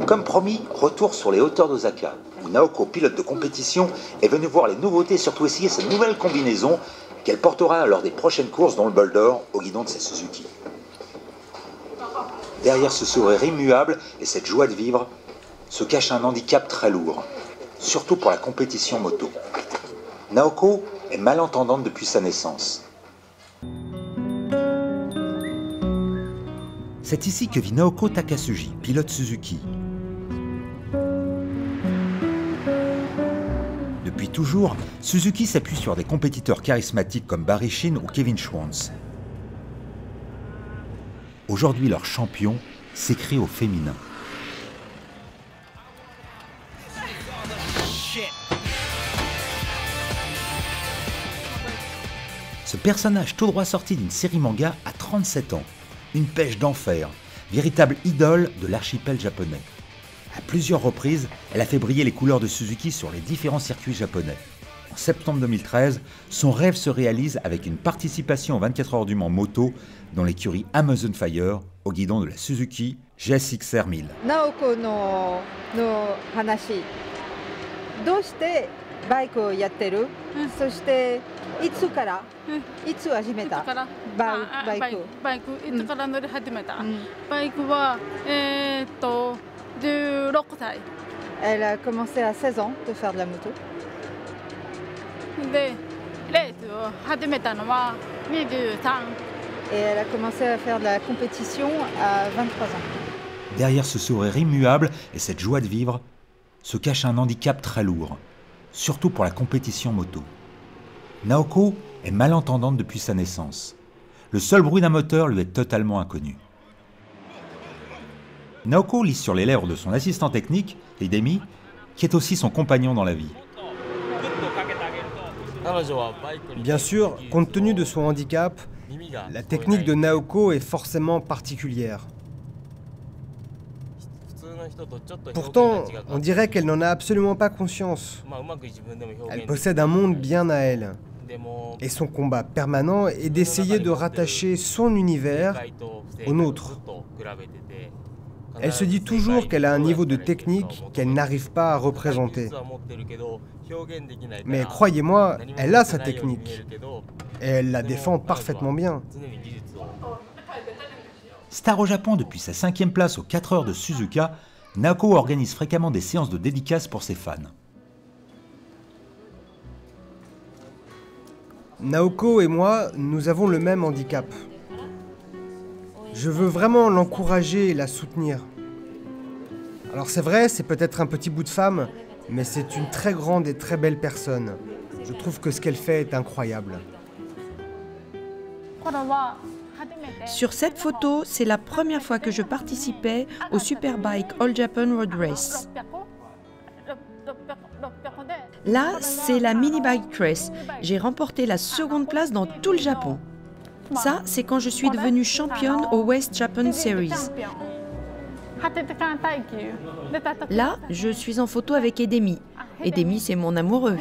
Comme promis, retour sur les hauteurs d'Osaka, où Naoko, pilote de compétition, est venue voir les nouveautés et surtout essayer cette nouvelle combinaison qu'elle portera lors des prochaines courses dans le bol d'or au guidon de sa Suzuki. Derrière ce sourire immuable et cette joie de vivre se cache un handicap très lourd, surtout pour la compétition moto. Naoko est malentendante depuis sa naissance. C'est ici que vit Naoko Takasugi, pilote Suzuki. Depuis toujours, Suzuki s'appuie sur des compétiteurs charismatiques comme Barry Sheene ou Kevin Schwantz. Aujourd'hui, leur champion s'écrit au féminin. Ce personnage tout droit sorti d'une série manga a 37 ans. Une pêche d'enfer, véritable idole de l'archipel japonais. À plusieurs reprises, elle a fait briller les couleurs de Suzuki sur les différents circuits japonais. En septembre 2013, son rêve se réalise avec une participation aux 24 heures du Mans moto dans l'écurie Amazon Fire au guidon de la Suzuki GSX-R 1000. Naoko no hanashi. どうしてバイクをやってる？そしていつから？いつ始めた？バイクいつから乗り始めた？バイクは16歳。Elle a commencé à 16 ans de faire de la moto. でレースを始めたのは23。Et elle a commencé à faire de la compétition à 23 ans. Derrière ce sourire immuable et cette joie de vivre se cache un handicap très lourd, surtout pour la compétition moto. Naoko est malentendante depuis sa naissance. Le seul bruit d'un moteur lui est totalement inconnu. Naoko lit sur les lèvres de son assistant technique, Hidemi, qui est aussi son compagnon dans la vie. Bien sûr, compte tenu de son handicap, la technique de Naoko est forcément particulière. Pourtant, on dirait qu'elle n'en a absolument pas conscience. Elle possède un monde bien à elle. Et son combat permanent est d'essayer de rattacher son univers au nôtre. Elle se dit toujours qu'elle a un niveau de technique qu'elle n'arrive pas à représenter. Mais croyez-moi, elle a sa technique. Et elle la défend parfaitement bien. Star au Japon depuis sa 5e place aux 4 heures de Suzuka, Naoko organise fréquemment des séances de dédicaces pour ses fans. Naoko et moi, nous avons le même handicap. Je veux vraiment l'encourager et la soutenir. Alors c'est vrai, c'est peut-être un petit bout de femme, mais c'est une très grande et très belle personne. Je trouve que ce qu'elle fait est incroyable. Sur cette photo, c'est la première fois que je participais au Superbike All Japan Road Race. Là, c'est la Mini Bike Race. J'ai remporté la 2e place dans tout le Japon. Ça, c'est quand je suis devenue championne au West Japan Series. Là, je suis en photo avec Hidemi. Hidemi, c'est mon amoureux.